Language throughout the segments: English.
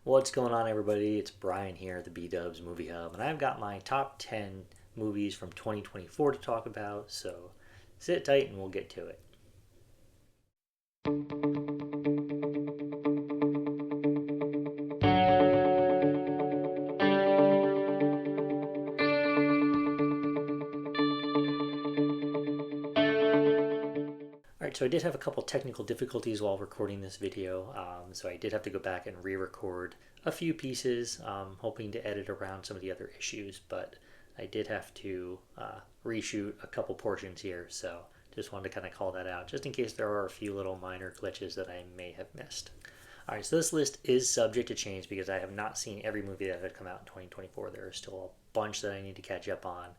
What's going on, everybody? It's Brian here at the B-Dubs Movie Hub, and I've got my top 10 movies from 2024 to talk about, so sit tight and we'll get to it. Alright, so I did have a couple technical difficulties while recording this video, so I did have to go back and re-record a few pieces, hoping to edit around some of the other issues, but I did have to reshoot a couple portions here, so just wanted to kind of call that out, just in case there are a few little minor glitches that I may have missed. Alright, so this list is subject to change because I have not seen every movie that had come out in 2024. There are still a bunch that I need to catch up on.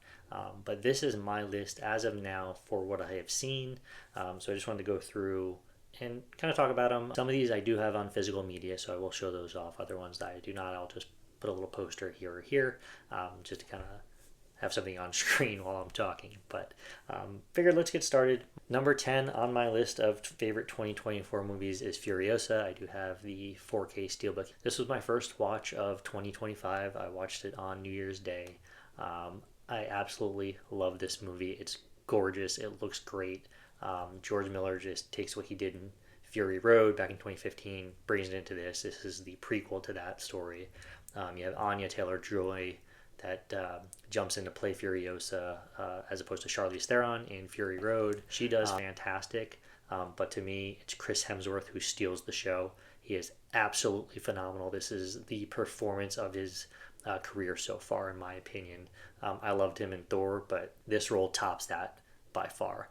But this is my list as of now for what I have seen. So I just wanted to go through and kind of talk about them. Some of these I do have on physical media, so I will show those off. Other ones that I do not, I'll just put a little poster here or here, just to kind of have something on screen while I'm talking. But figured let's get started. Number 10 on my list of favorite 2024 movies is Furiosa. I do have the 4K Steelbook. This was my first watch of 2025. I watched it on New Year's Day. I absolutely love this movie. It's gorgeous. It looks great. George Miller just takes what he did in Fury Road back in 2015, brings it into this. This is the prequel to that story. You have Anya Taylor-Joy that jumps into play Furiosa as opposed to Charlize Theron in Fury Road. She does fantastic, but to me, it's Chris Hemsworth who steals the show. He is absolutely phenomenal. This is the performance of his career so far, in my opinion. I loved him in Thor, but this role tops that by far.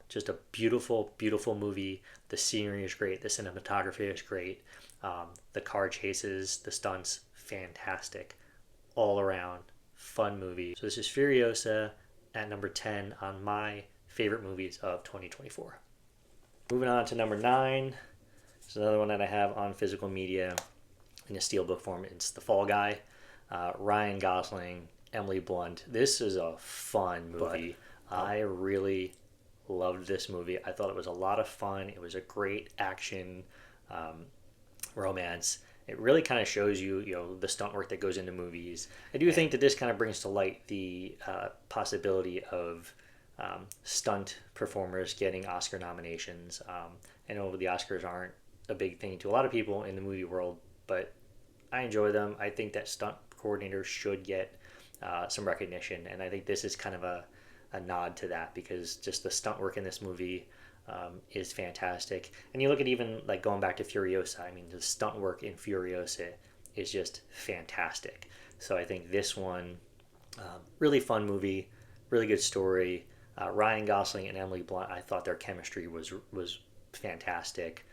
Just a beautiful, beautiful movie. The scenery is great. The cinematography is great. The car chases, the stunts, fantastic. All around fun movie. So this is Furiosa at number 10 on my favorite movies of 2024. Moving on to number 9. It's another one that I have on physical media in a steelbook form. It's The Fall Guy. Ryan Gosling, Emily Blunt. This is a fun movie. I really loved this movie. I thought it was a lot of fun. It was a great action romance. It really kind of shows you, the stunt work that goes into movies. I do think that this kind of brings to light the possibility of stunt performers getting Oscar nominations. I know the Oscars aren't a big thing to a lot of people in the movie world, but I enjoy them. I think that stunt coordinators should get some recognition, and I think this is kind of a nod to that because just the stunt work in this movie is fantastic. And you look at even like going back to Furiosa, I mean, the stunt work in Furiosa is just fantastic. So I think this one, really fun movie, really good story. Ryan Gosling and Emily Blunt, I thought their chemistry was fantastic.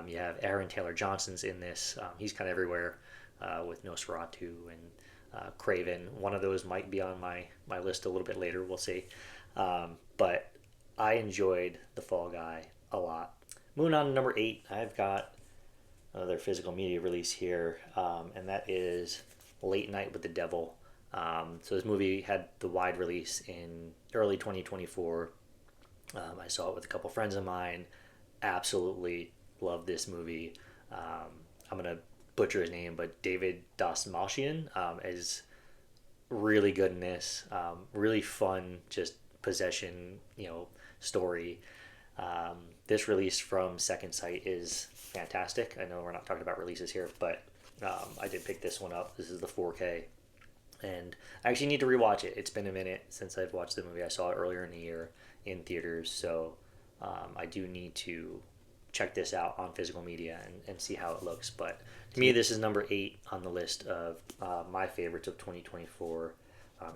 You have Aaron Taylor Johnson's in this. He's kind of everywhere with Nosferatu and Craven. One of those might be on my list a little bit later. We'll see. But I enjoyed The Fall Guy a lot. Moving on to number 8, I've got another physical media release here, and that is Late Night with the Devil. So this movie had the wide release in early 2024. I saw it with a couple friends of mine. Absolutely love this movie. I'm going to butcher his name, but David Dastmalchian is really good in this. Really fun, just possession, story. This release from Second Sight is fantastic. I know we're not talking about releases here, but I did pick this one up. This is the 4K, and I actually need to rewatch it. It's been a minute since I've watched the movie. I saw it earlier in the year in theaters, so I do need to check this out on physical media and see how it looks. But to me, this is number 8 on the list of my favorites of 2024.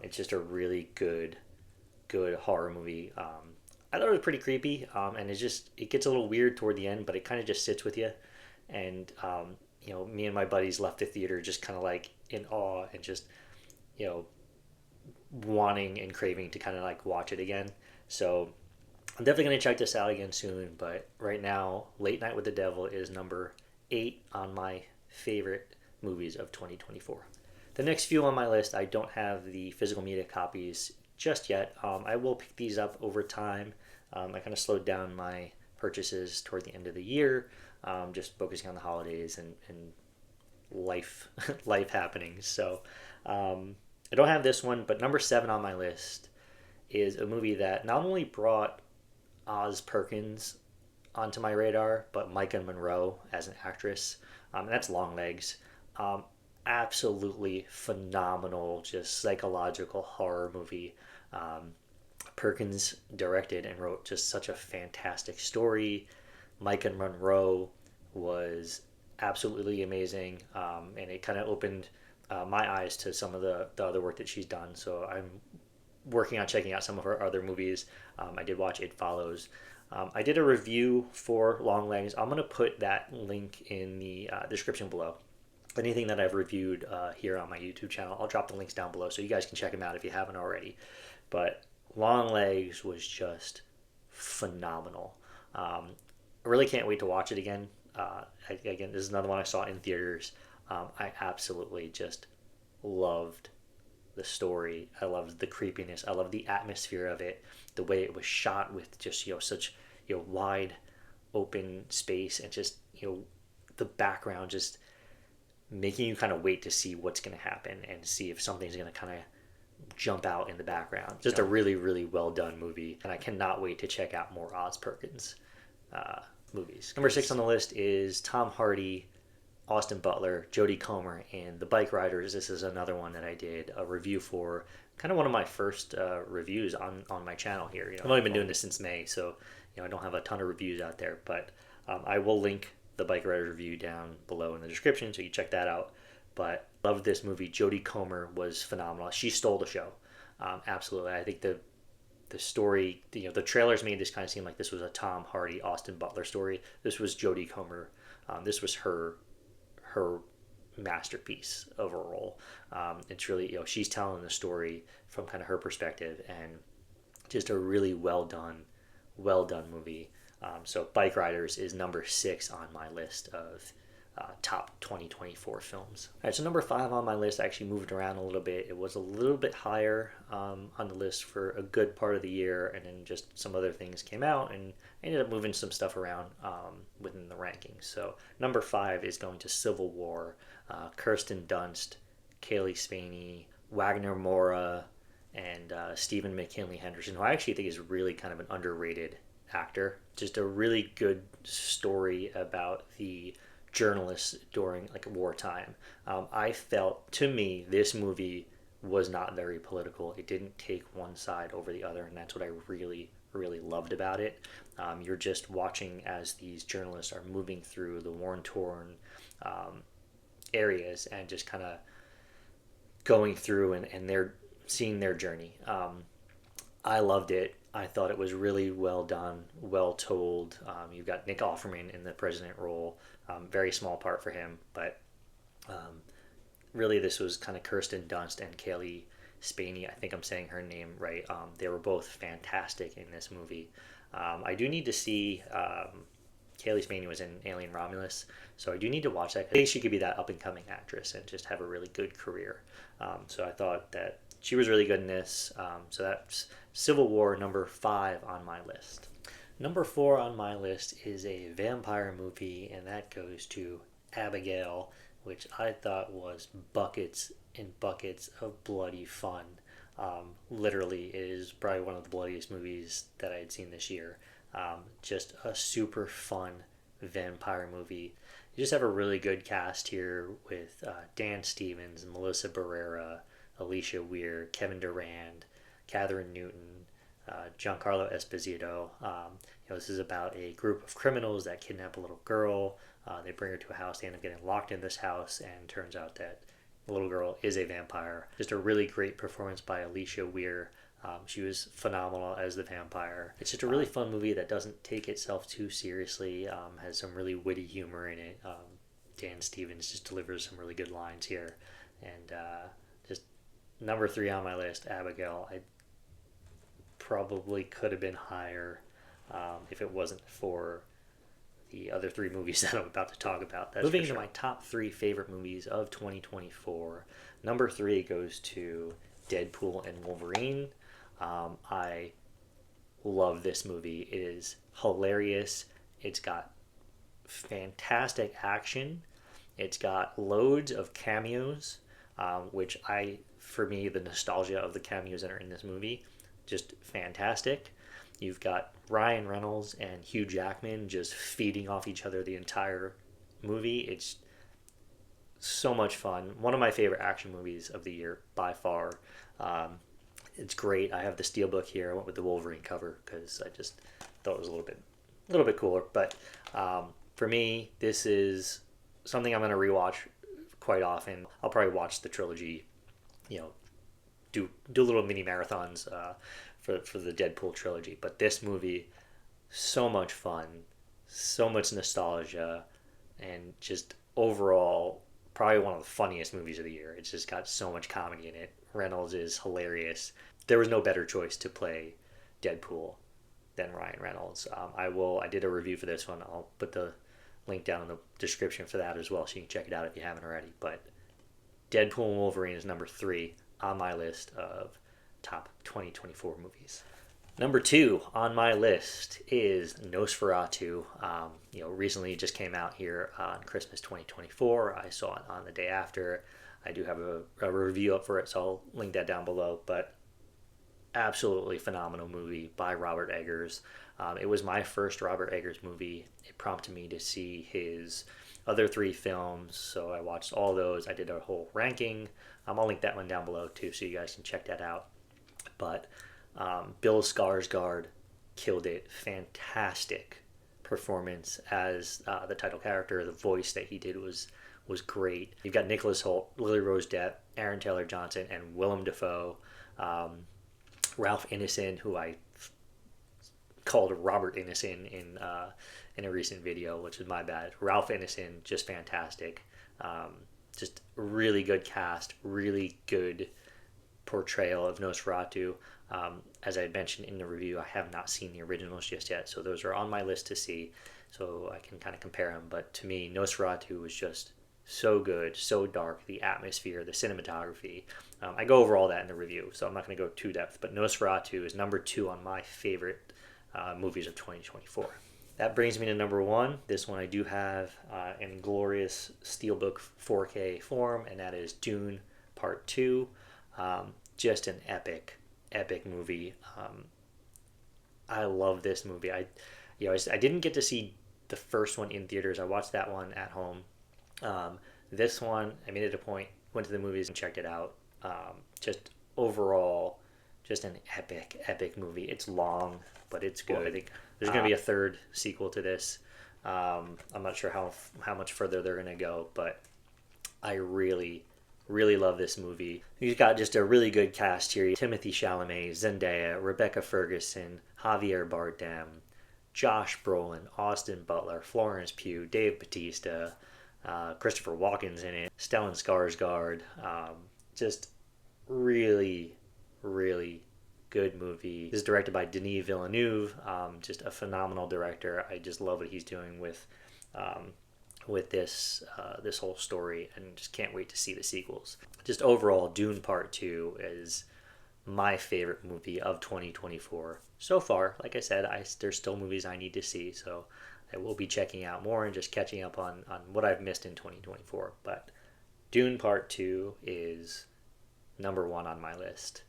It's just a really good horror movie. I thought it was pretty creepy, and it gets a little weird toward the end, but it kind of just sits with you. And me and my buddies left the theater just kind of like in awe and just wanting and craving to kind of like watch it again. So I'm definitely going to check this out again soon, but right now, Late Night with the Devil is number 8 on my favorite movies of 2024. The next few on my list, I don't have the physical media copies just yet. I will pick these up over time. I kind of slowed down my purchases toward the end of the year, just focusing on the holidays and life life happenings. So I don't have this one, but number 7 on my list is a movie that not only brought Oz Perkins onto my radar, but Micah Monroe as an actress. And that's Longlegs. Um, Absolutely phenomenal, just psychological horror movie. Um, Perkins directed and wrote just such a fantastic story. Micah Monroe was absolutely amazing, and it kind of opened my eyes to some of the other work that she's done. So I'm working on checking out some of her other movies. I did watch It Follows. I did a review for Longlegs. I'm going to put that link in the description below. Anything that I've reviewed here on my YouTube channel, I'll drop the links down below so you guys can check them out if you haven't already. But Longlegs was just phenomenal. I really can't wait to watch it again. Again, this is another one I saw in theaters. I absolutely just loved the story. I loved the creepiness. I loved the atmosphere of it. The way it was shot with just such wide open space, and just the background just making you kind of wait to see what's going to happen and see if something's going to kind of jump out in the background. Just a really, really well done movie, and I cannot wait to check out more Oz Perkins movies. Number 6 on the list is Tom Hardy, Austin Butler, Jodie Comer, and The Bike Riders. This is another one that I did a review for. Kind of one of my first reviews on my channel here. I've only been doing this since May, so I don't have a ton of reviews out there, but I will link the Bike Riders review down below in the description, so you check that out. But loved this movie. Jodie Comer was phenomenal. She stole the show. Absolutely. I think the story, the trailers made this kind of seem like this was a Tom Hardy, Austin Butler story. This was Jodie Comer. This was her masterpiece of a role. It's really, she's telling the story from kind of her perspective, and just a really well done movie. So Bike Riders is number 6 on my list of top 2024 films. All right, so number 5 on my list, I actually moved around a little bit. It was a little bit higher on the list for a good part of the year, and then just some other things came out, and I ended up moving some stuff around within the rankings. So number 5 is going to Civil War. Kirsten Dunst, Kaylee Spaney, Wagner Moura, and Stephen McKinley Henderson, who I actually think is really kind of an underrated actor. Just a really good story about the journalists during wartime. I felt, to me, this movie was not very political. It didn't take one side over the other, and that's what I really, really loved about it. You're just watching as these journalists are moving through the war-torn areas, and just kind of going through and they're seeing their journey. I loved it. I thought it was really well done, well told. You've got Nick Offerman in the president role. Very small part for him, but really this was kind of Kirsten Dunst and Kaylee Spaney. I think I'm saying her name right. They were both fantastic in this movie. I do need to see... Kaylee Spaney was in Alien Romulus, so I do need to watch that. I think she could be that up-and-coming actress and just have a really good career. So I thought that she was really good in this. So that's Civil War, number 5 on my list. Number 4 on my list is a vampire movie, and that goes to Abigail, which I thought was buckets and buckets of bloody fun. Literally, it is probably one of the bloodiest movies that I had seen this year. Just a super fun vampire movie. You just have a really good cast here with Dan Stevens, Melissa Barrera, Alicia Weir, Kevin Durand, Catherine Newton, Giancarlo Esposito. This is about a group of criminals that kidnap a little girl. They bring her to a house. They end up getting locked in this house, and turns out that the little girl is a vampire. Just a really great performance by Alicia Weir. She was phenomenal as the vampire. It's just a really fun movie that doesn't take itself too seriously. Has some really witty humor in it. Dan Stevens just delivers some really good lines here. And just number 3 on my list, Abigail. I probably could have been higher if it wasn't for the other 3 movies that I'm about to talk about. Moving into my top 3 favorite movies of 2024. Number 3 goes to Deadpool and Wolverine. I love this movie. It is hilarious. It's got fantastic action, It's got loads of cameos, which for me, the nostalgia of the cameos that are in this movie, just fantastic. You've got Ryan Reynolds and Hugh Jackman just feeding off each other the entire movie. It's so much fun. One of my favorite action movies of the year by far. It's great. I have the Steelbook here. I went with the Wolverine cover because I just thought it was a little bit cooler. But for me, this is something I'm going to rewatch quite often. I'll probably watch the trilogy, do little mini marathons for the Deadpool trilogy. But this movie, so much fun, so much nostalgia, and just overall probably one of the funniest movies of the year. It's just got so much comedy in it. Reynolds is hilarious. There was no better choice to play Deadpool than Ryan Reynolds. I did a review for this one. I'll put the link down in the description for that as well, so you can check it out if you haven't already. But Deadpool and Wolverine is number 3 on my list of top 2024 movies. Number 2 on my list is Nosferatu. Recently just came out here on Christmas 2024. I saw it on the day after. I do have a review up for it, so I'll link that down below. But absolutely phenomenal movie by Robert Eggers. It was my first Robert Eggers movie. It prompted me to see his other 3 films, so I watched all those. I did a whole ranking. I'll link that one down below too, so you guys can check that out. But Bill Skarsgård killed it. Fantastic performance as the title character. The voice that he did was great. You've got Nicholas Hoult, Lily Rose Depp, Aaron Taylor Johnson, and Willem Dafoe. Ralph Ineson, who I called Robert Ineson in a recent video, which is my bad. Ralph Ineson, just fantastic. Just really good cast, really good portrayal of Nosferatu. As I mentioned in the review, I have not seen the originals just yet, so those are on my list to see, so I can kind of compare them. But to me, Nosferatu was just so good, so dark, the atmosphere, the cinematography. I go over all that in the review, so I'm not going to go too depth, but Nosferatu is number 2 on my favorite movies of 2024. That brings me to number 1. This one I do have in glorious Steelbook 4K form, and that is Dune Part 2. Just an epic movie. I love this movie. I didn't get to see the first one in theaters. I watched that one at home. This one, I made it a point, went to the movies and checked it out. Just overall, just an epic movie. It's long, but it's good. I think there's going to be a third sequel to this. I'm not sure how much further they're going to go, but I really love this movie. You've got just a really good cast here. Timothée Chalamet, Zendaya, Rebecca Ferguson, Javier Bardem, Josh Brolin, Austin Butler, Florence Pugh, Dave Bautista, Christopher Walken's in it, Stellan Skarsgård. Just really good movie. This is directed by Denis Villeneuve. Just a phenomenal director. I just love what he's doing with this whole story, and just can't wait to see the sequels. Just overall, Dune Part 2 is my favorite movie of 2024 so far. Like I said, there's still movies I need to see, so I will be checking out more and just catching up on what I've missed in 2024. But Dune Part 2 is number 1 on my list.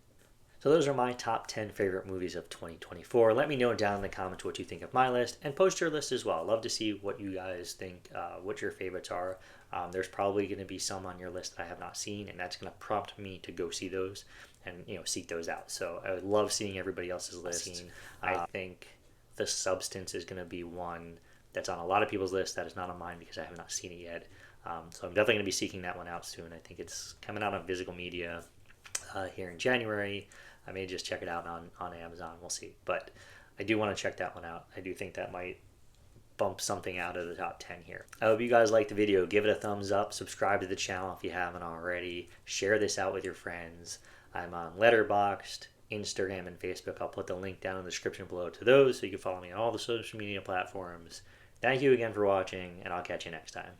So those are my top 10 favorite movies of 2024. Let me know down in the comments what you think of my list, and post your list as well. I'd love to see what you guys think, what your favorites are. There's probably going to be some on your list that I have not seen, and that's going to prompt me to go see those and seek those out. So I would love seeing everybody else's list. I think The Substance is going to be one that's on a lot of people's list that is not on mine because I have not seen it yet. So I'm definitely going to be seeking that one out soon. I think it's coming out on physical media here in January. I may just check it out on Amazon. We'll see. But I do want to check that one out. I do think that might bump something out of the top 10 here. I hope you guys liked the video. Give it a thumbs up. Subscribe to the channel if you haven't already. Share this out with your friends. I'm on Letterboxd, Instagram, and Facebook. I'll put the link down in the description below to those so you can follow me on all the social media platforms. Thank you again for watching, and I'll catch you next time.